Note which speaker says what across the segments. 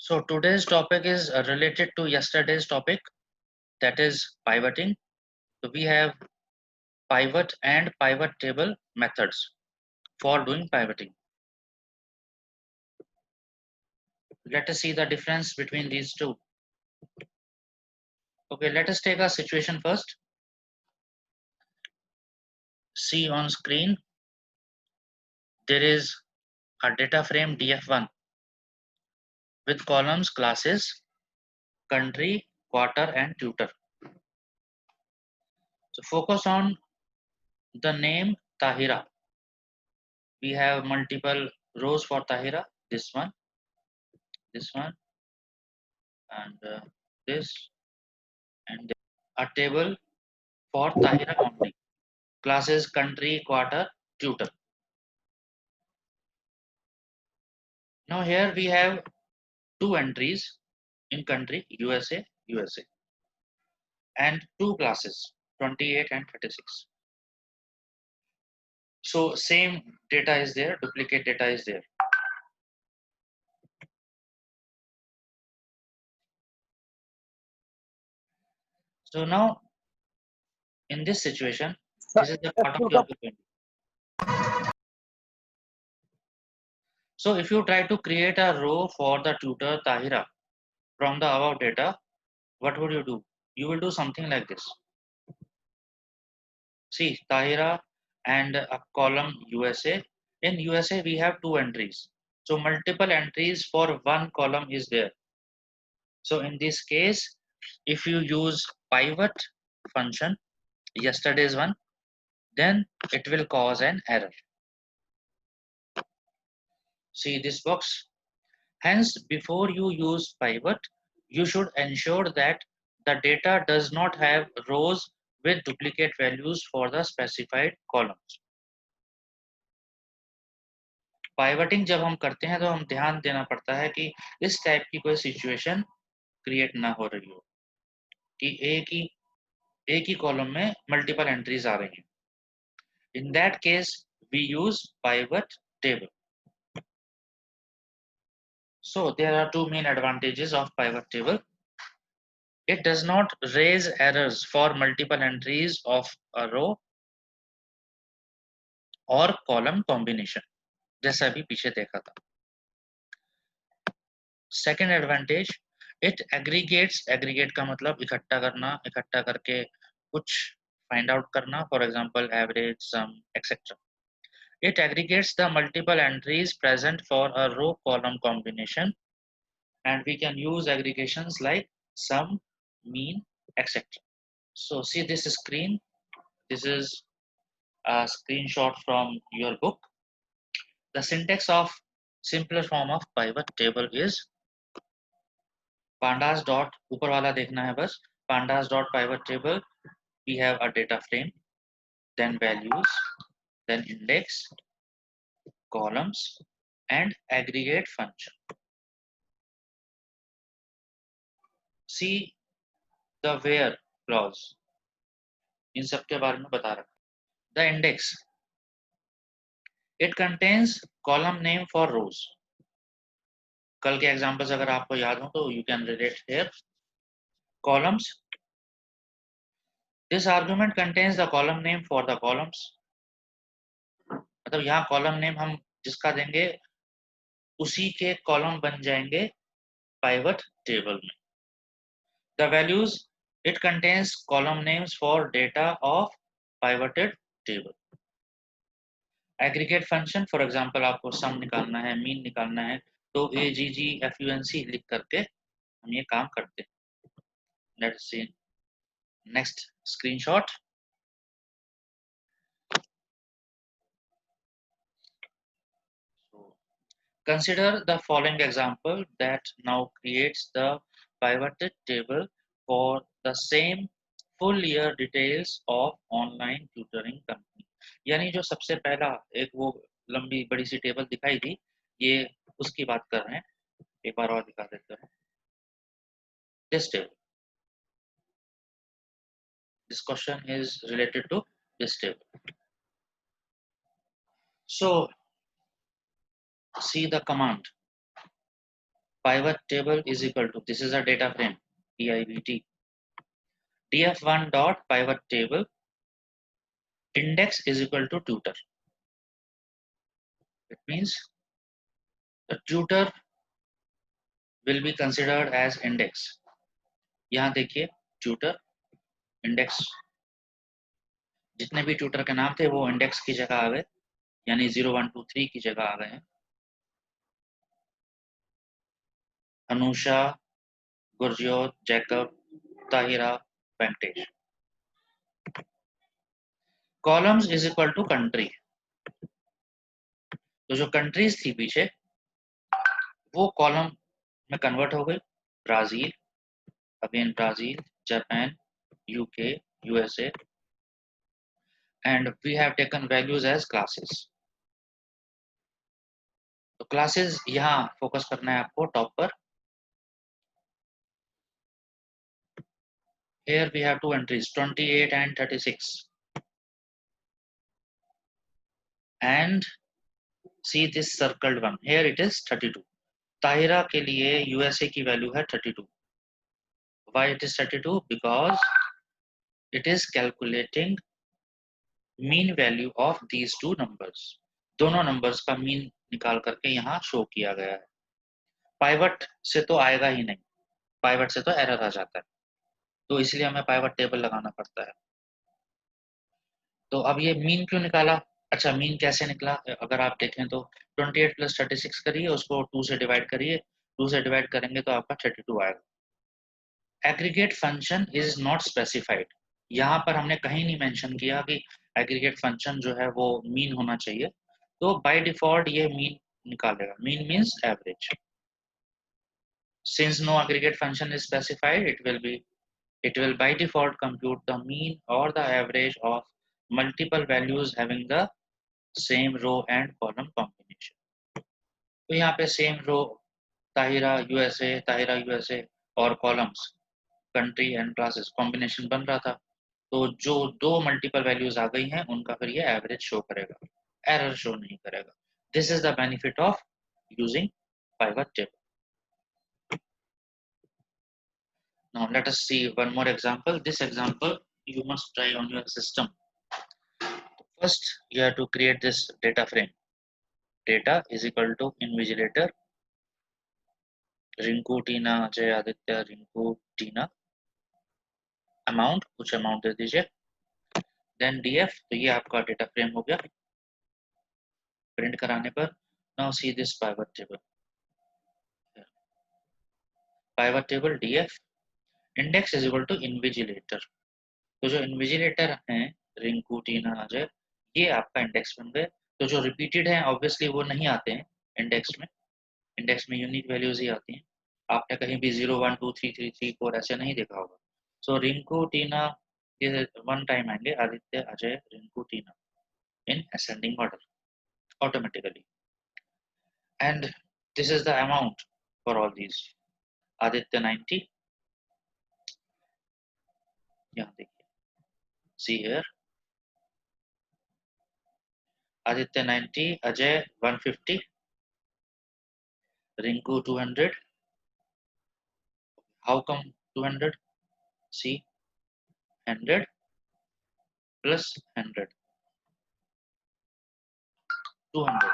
Speaker 1: So today's topic is related to yesterday's topic, that is pivoting. So we have pivot and pivot table methods for doing pivoting. Let us see the difference between these two. Okay, let us take a situation first. See on screen, there is a data frame DF1 with columns, classes, country, quarter, and tutor. So focus on the name Tahira. We have multiple rows for Tahira. This one, and this, and a table for Tahira only. Classes, country, quarter, tutor. Now here we have two entries in country USA, and two classes 28 and 36. So same data is there, duplicate data is there. So now in this situation, this is the part of your book. So if you try to create a row for the tutor Tahira from the above data, what would you do? You will do something like this. See, Tahira and a column USA. In USA, we have two entries. So multiple entries for one column is there. So in this case, if you use pivot function, yesterday's one, then it will cause an error. See this box. Hence, before you use pivot, you should ensure that the data does not have rows with duplicate values for the specified columns. पाइवटिंग जब हम करते हैं तो हम ध्यान देना पड़ता है कि इस टाइप की कोई सिचुएशन क्रिएट ना हो रही हो कि एक ही कॉलम में मल्टीपल एंट्रीज आ रही हैं. In that case, we use pivot table. So there are two main advantages of pivot table. It does not raise errors for multiple entries of a row or column combination, जैसा अभी पीछे देखा था. Second advantage, it aggregates. Aggregate का मतलब इकट्ठा करना, इकट्ठा करके कुछ find out करना, for example average, sum, etc. It aggregates the multiple entries present for a row column combination, and we can use aggregations like sum, mean, etc. So see this screen. This is a screenshot from your book. The syntax of simpler form of pivot table is pandas dot ऊपर वाला देखना है बस. Pandas dot pivot table. We have a data frame, then values, then index, columns, and aggregate function. See the where clause. इन सब के बारे में बता रखा. The index. It contains column name for rows. कल के एग्जांपल्स अगर आपको याद हो तो you can relate here. Columns. This argument contains the column name for the columns. मतलब यहाँ column name हम जिसका देंगे उसी के column बन जाएंगे pivot table में. The values, it contains column names for data of pivoted table. Aggregate function, for example आपको sum निकालना है, mean निकालना है, तो AGGFUNC लिख करके हम ये काम करते हैं. Let's see next screenshot. So consider the following example that now creates the pivoted table for the same full year details of online tutoring company. यानी जो सबसे पहला एक वो लंबी बड़ी सी टेबल दिखाई थी, ये उसकी बात कर रहे हैं. एक बार और दिखा देते हैं. This table. This question is related to this table. So see the command. pivot table is equal to, this is a data frame, pivt, df1 dot pivot table index is equal to tutor. It means the tutor will be considered as index. यहाँ देखिए tutor index, जितने भी tutor के नाम थे वो index की जगह आ गए, यानी 0 1 2 3 की जगह आ गए हैं. Anusha, Gurjot, Jacob, Tahira, Venkatesh. Columns is equal to country. तो जो कंट्रीज थी पीछे वो कॉलम में कन्वर्ट हो गई. Brazil, again Brazil, Japan, UK, USA, and we have taken values as classes. तो क्लासेस यहाँ फोकस करना है आपको टॉप पर. Here we have two entries, 28 and 36. And see this circled one. Here it is 32. Tahira के लिए यूएसए की value है 32. Why it is 32? Because it is calculating mean value of these two numbers. दोनों numbers का mean निकाल करके यहाँ show किया गया है. पाइवट से तो आएगा ही नहीं, पाइवट से तो एरर आ जाता है, तो इसलिए हमें पाइवट टेबल लगाना पड़ता है. तो अब ये मीन क्यों निकाला? अच्छा, मीन कैसे निकला? अगर आप देखें तो 28 प्लस 36 करिए, उसको 2 से डिवाइड करिए, 2 से डिवाइड करेंगे तो आपका 32 आएगा. Aggregate function is not specified. यहाँ पर हमने कहीं नहीं मेंशन किया कि एग्रीगेट फंक्शन जो है वो मीन होना चाहिए, तो बाय डिफॉल्ट ये मीन निकालेगा. Mean means average. Since no aggregate function is specified, it will by default compute the mean or the average of multiple values having the same row and column combination. तो यहाँ पे same row Tahira USA और columns country and classes combination बन रहा था, तो जो दो मल्टीपल वैल्यूज आ गई हैं उनका फिर ये एवरेज शो करेगा, एरर शो नहीं करेगा. This is the benefit of using pivot table. Now let us see one more example. This example you must try on your system. First, you have to create this data frame. Data is equal to invigilator, Rinku, Tina, Ajay, Aditya, Rinku, Tina, amount, कुछ amount दे दीजिए. Then DF, तो ये आपका data frame हो गया. Print कराने पर now see this pivot table. Pivot table DF index is equal to invigilator. तो जो इन्विजिलेटर हैं रिंकू, टीना, अजय, ये आपका इंडेक्स बन गए. तो जो रिपीटेड हैं ऑब्वियसली वो नहीं आते हैं इंडेक्स में. इंडेक्स में यूनिक वैल्यूज ही आती हैं. आपने कहीं भी 0 1 2 3 3 3 4 ऐसे नहीं देखा होगा. सो रिंकू, टीना ये वन टाइम आएंगे. आदित्य, अजय, रिंकू, टीना in ascending order automatically. And this is the amount for all these. Aditya 90. यहाँ देखिए, see here. Aditya 90, Ajay 150, Rinku 200. How come 200? See, 100 plus 100, 200.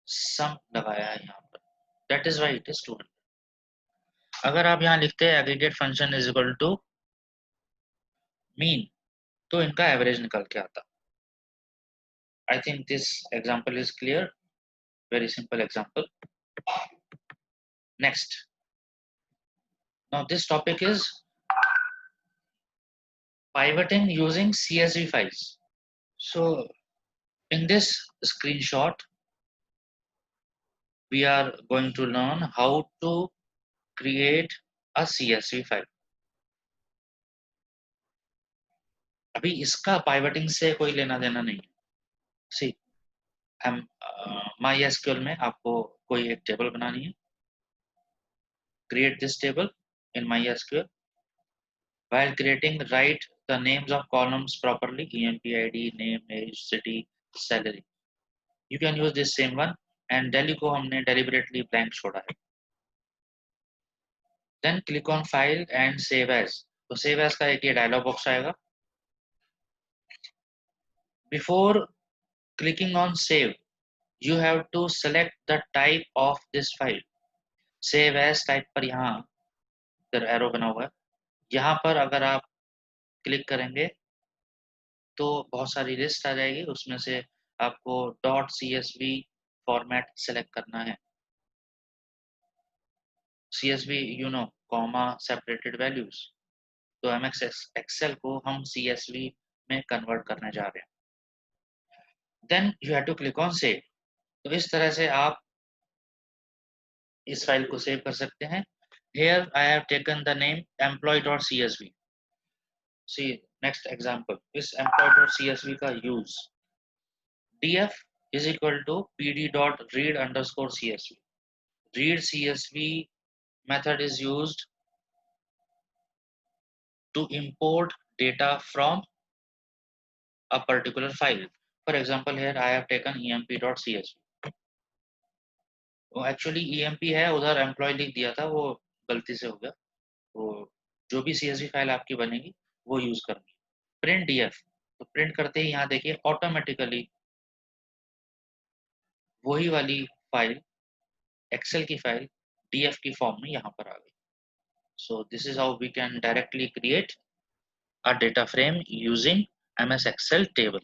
Speaker 1: सम लगाया है यहाँ पर. That is why it is 200. अगर आप यहाँ लिखते हैं aggregate function is equal to mean, तो इनका एवरेज निकल के आता. I think this example is clear. Very simple example. Next. Now this topic is pivoting using CSV files. So in this screenshot, we are going to learn how to create a CSV file. अभी इसका pivoting से कोई लेना देना नहीं. See, हम MySQL में आपको कोई एक टेबल बनानी है. Create this table in MySQL. While creating, write the names of columns properly: EMPID, name, age, city, salary. You can use this same one. And Delhi को हमने deliberately blank छोड़ा है. Then click on file and save as. तो save as का एक ये dialog box आएगा। Before clicking on save you have to select the type of this file। save as type पर यहाँ फिर एरो बना हुआ है, यहाँ पर अगर आप क्लिक करेंगे तो बहुत सारी लिस्ट आ जाएगी, उसमें से आपको .csv फॉर्मेट सेलेक्ट करना है। CSV comma separated values. तो MS एक्सेल को हम CSV में कन्वर्ट करने जा रहे हैं। Then you have to click on save. तो इस तरह से आप इस फाइल को सेव कर सकते हैं। Here I have taken the name employee.csv। See next example is employee.csv का use। df is equal to pd.read_csv। read csv method is used to import data from a particular file। For example, here I have taken emp.csv। वो actually emp है, उधर employ लिख दिया था, वो गलती से हो गया। तो जो भी CSV फाइल आपकी बनेगी वो यूज करनी है। प्रिंट df, तो प्रिंट करते ही यहाँ देखिए ऑटोमेटिकली वही वाली फाइल, एक्सेल की फाइल df की फॉर्म में यहाँ पर आ गई। So this is how we can directly create a data frame using MS Excel table।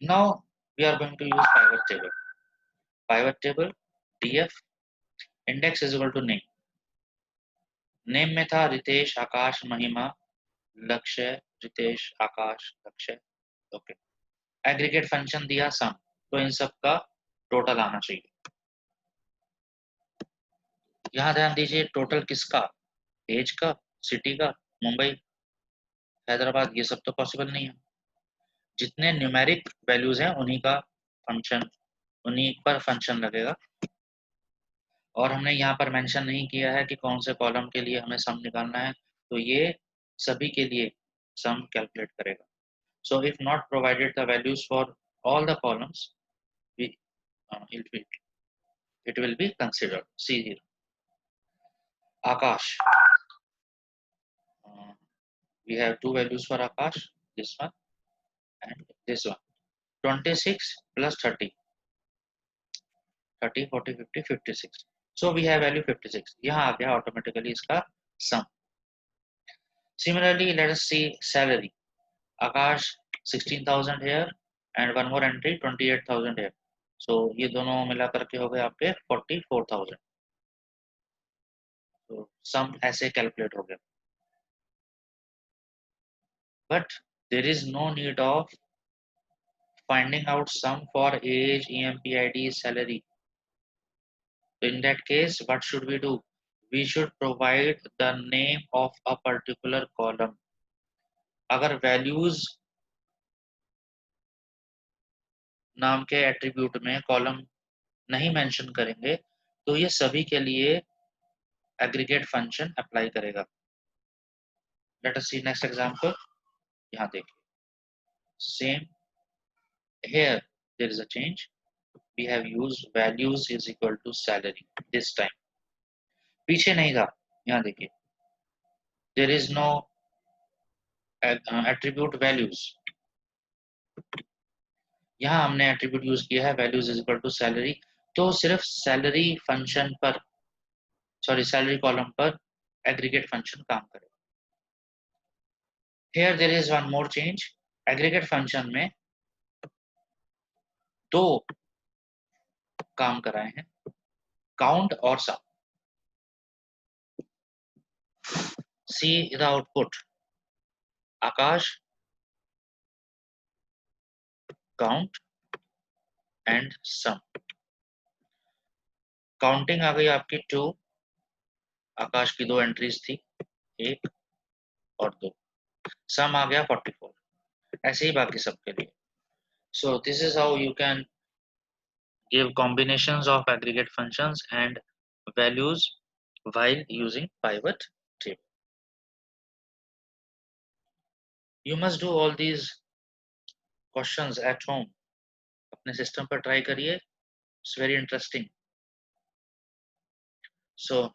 Speaker 1: Now we are going to use pivot table। Pivot table df index is equal to name। Name में था रितेश आकाश महिमा लक्ष्य, रितेश आकाश लक्ष्य। Okay. Aggregate function दिया सम, तो इन सब का total आना चाहिए। यहाँ ध्यान दीजिए टोटल किसका, एज का, सिटी का, मुंबई, हैदराबाद, ये सब तो पॉसिबल नहीं है। जितने न्यूमेरिक वैल्यूज हैं उन्हीं का फंक्शन, उन्हीं पर फंक्शन लगेगा। और हमने यहाँ पर मेंशन नहीं किया है कि कौन से कॉलम के लिए हमें सम निकालना है, तो ये सभी के लिए सम कैलकुलेट करेगा। So if not provided the values for all the columns, it will be considered। See here, Akash, we have two values for Akash, this one and this one। 26 plus 30, 30, 40, 50, 56। So we have value 56। यहाँ आ गया automatically इसका सम। Similarly, let us see salary। Akash 16,000 here and one more entry 28,000 here। So ये दोनों मिला करके हो गए आपके 44,000। तो सम ऐसे कैलकुलेट हो गया। But there is no need of finding out sum for age, EMPID, salary। In that case, what should we do? We should provide the name of a particular column। अगर values नाम के attribute में column नहीं mention करेंगे तो ये सभी के लिए एग्रीगेट फंक्शन अप्लाई करेगा। लेट अस सी नेक्स्ट एग्जांपल। यहाँ देखिए same, here there is a change। we have used values is equal to salary this time। पीछे नहीं था, यहाँ देखिए there is no attribute values। यहाँ हमने एट्रीब्यूट यूज किया है values is equal to salary। तो सिर्फ सैलरी फंक्शन पर, सॉरी सैलरी कॉलम पर एग्रीगेट फंक्शन काम करेगा। Here there is one more change। Aggregate function में दो काम कराए हैं, काउंट और sum. See the output, Akash count and sum. Counting आ गई आपकी 2, आकाश की 2 एंट्रीज थी, 1 और 2। सम आ गया 44। ऐसे ही बाकी सबके लिए। सो this is how you can give combinations of aggregate functions and values while using pivot table। You must do all these questions at home। अपने सिस्टम पर ट्राई करिए, इट्स वेरी इंटरेस्टिंग। So